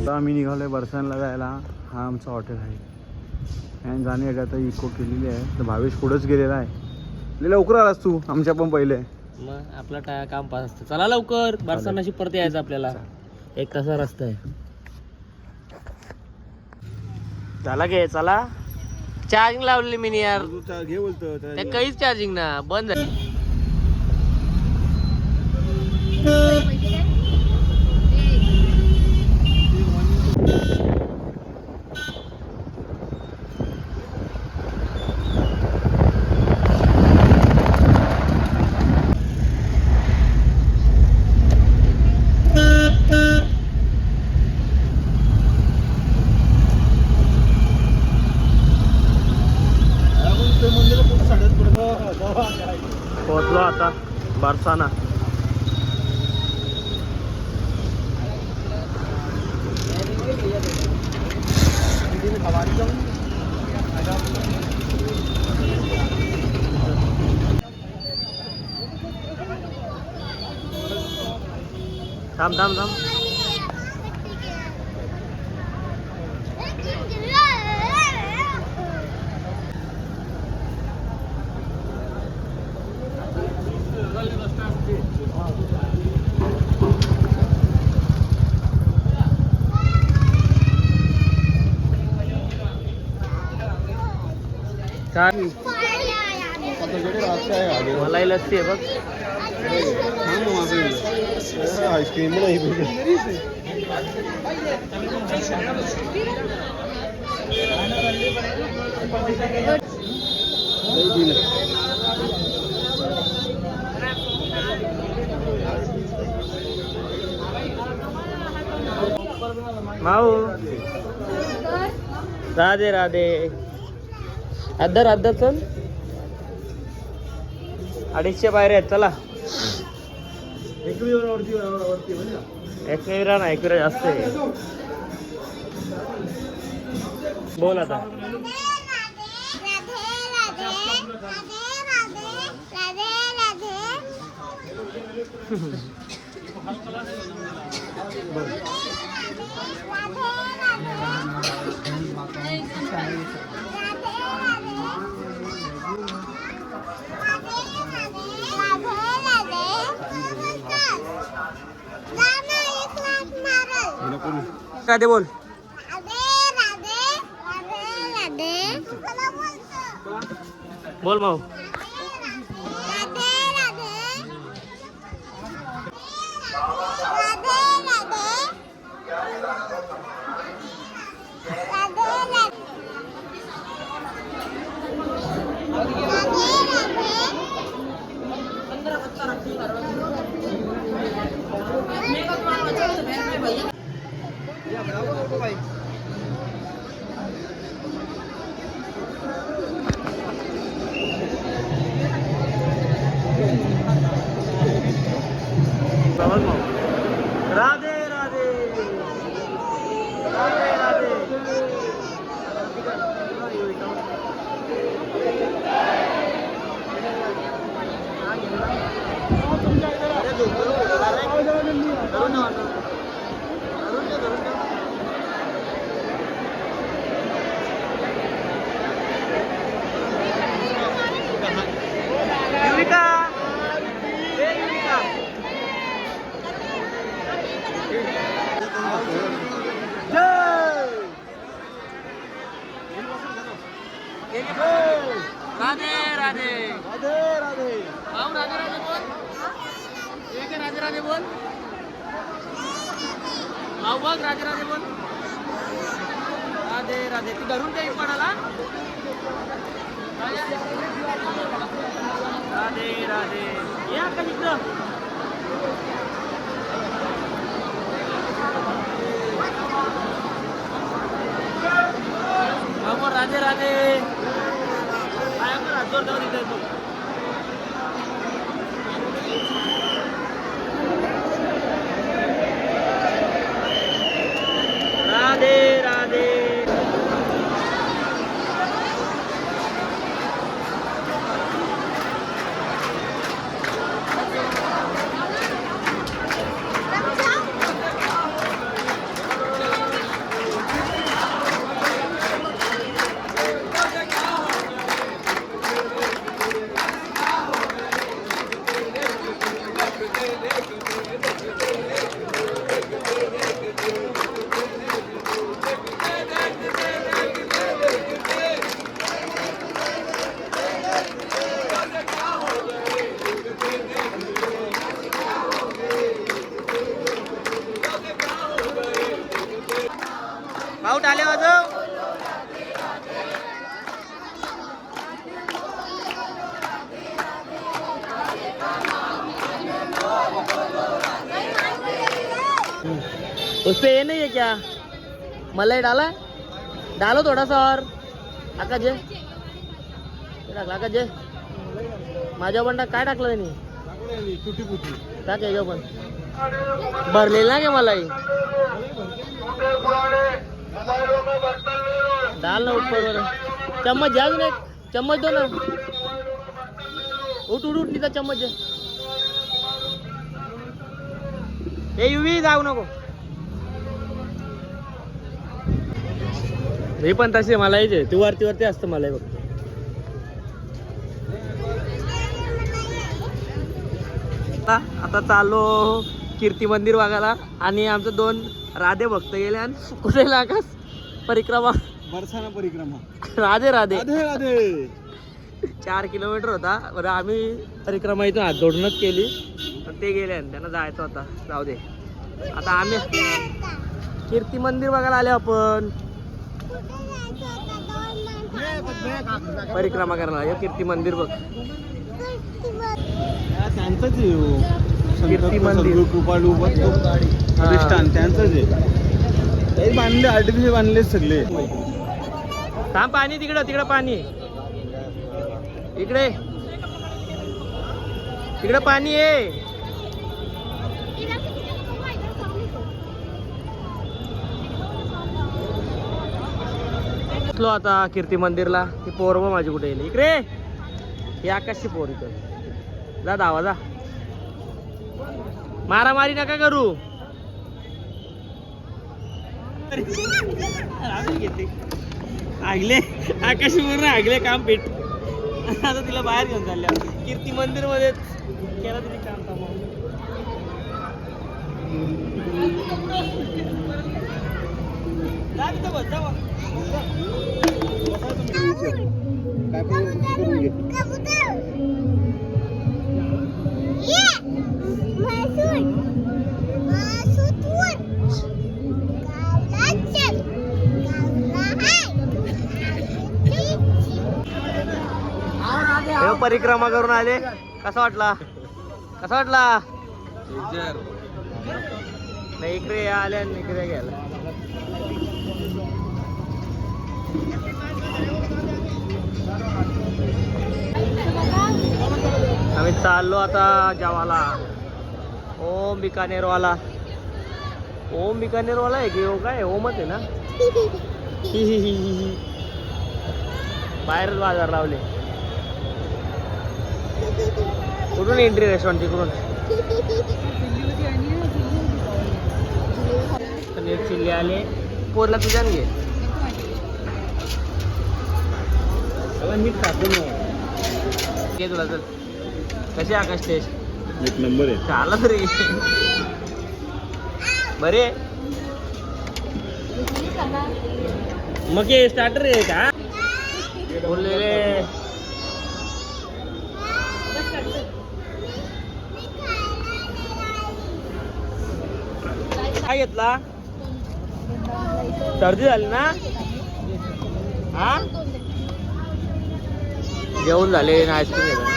आता आम्ही निघालोय बरसानला जायला. हा आमचा हॉटेल आहे आणि जाण्यासाठी आता इको केलेली आहे. तर भावेश पुढंच गेलेला आहे. लवकर आलास तू आमच्या पण पहिले. मग आपला काम पास असतं. चला लवकर बरसानाशी परत यायचं आपल्याला. 1 तासा रस्ता आहे. झाला घे चला. चार्जिंग लावलेली मी यार. घे बोलतो ते काहीच चार्जिंग ना बंद झाली. पोहोचलो आता बरसाना. थांब थांब थांब. मलाई लस्सी आहे बघ. आईस्क्रीम नाही माऊ. राधे राधे. अद्दर चल. 250 पायऱ्या आहेत चला. एकविरा ना एकविरा जास्त आहे. बोल आता. राधे बोल. बोल माऊ. राधे राधे. राधे राधे. राधे राधे. राधे राधे. भाऊ राधे राधे बोल. एक राधे राधे बोल. भाऊ बघ राधे राधे बोल. राधे राधे. तू धरून काही पडाला. राधे राधे. या का मित्र. भाऊ राधे राधे. जोर जाऊ दे तू. राधे राधे. भाऊ टाले वाजव. उसपे ये नहीं है क्या? मलाई डाला डालो थोड़ा सा और. आकाश जे टाकला आकाश जे माझ्या बंडा काय टाकलं त्यांनी? टाक याच्या पण भरलेलं ना गे मलाई. डाल ना ऊपर. चम्मच द्या अजून एक चम्मच दो ना. उठ उठ उठ तिचा चम्मच दे. ए युवी जाऊ नको. हे पण तसे मला यायचे तू वरती वरती असतं मला बघ. आता चाललो कीर्ती मंदिर बघायला आणि आमचं 2 राधे भक्त गेले आणि कुठे लागास परिक्रमा बरसाना परिक्रमा. राधे राधे राधे राधे. 4 किलोमीटर होता. बरं आम्ही परिक्रमा इथून हात जोडूनच केली पण ते गेले आणि त्यांना जायचं होता. जाऊ दे. आता आम्ही कीर्ती मंदिर बघायला आले आपण परिक्रमा करायला. कीर्ती मंदिर बघ त्यांचंच कीर्ती मंदिर कृपाळू प्रतिष्ठान त्यांचंच आहे. काही बांधले आर्टिफिशियल बांधले सगळे. थांब पाणी तिकडं पाणी इकडे तिकडं पाणी आहे. बसलो आता कीर्ती मंदिरला. ही पोर बघ माझी कुठे येईल. इकडे ही आकाशची पोर इकडे. जा धावा जा. मारामारी नका करू. आगले आकाशी पूर्ण आगले काम पेट. आता तिला बाहेर घेऊन चालल्या कीर्ती मंदिर मध्ये केला तरी काम परिक्रमा करून आले. कसा वाटला? नाही इकडे आले आणि इकडे गेला. आम्ही चाललो आता जेवायला. ओम बिकानेरवाला आहे की हो काय ओमच आहे ना. बाहेरच बाजार लावले. कुठून एंट्री रेस्टॉरंट तिकडून. पनीर चिल्ली आले. पोरला तुझ्या घे. मीठ टाकून घे तुला. चल कसे आकाश टेस्ट? एक नंबर आहे. चालत रे बरे. मग हे स्टार्टर आहे का बोललेले? काय घेतला? सर्दी झाली ना. हा जेवण झाले ना आईस्क्रीम घेतला.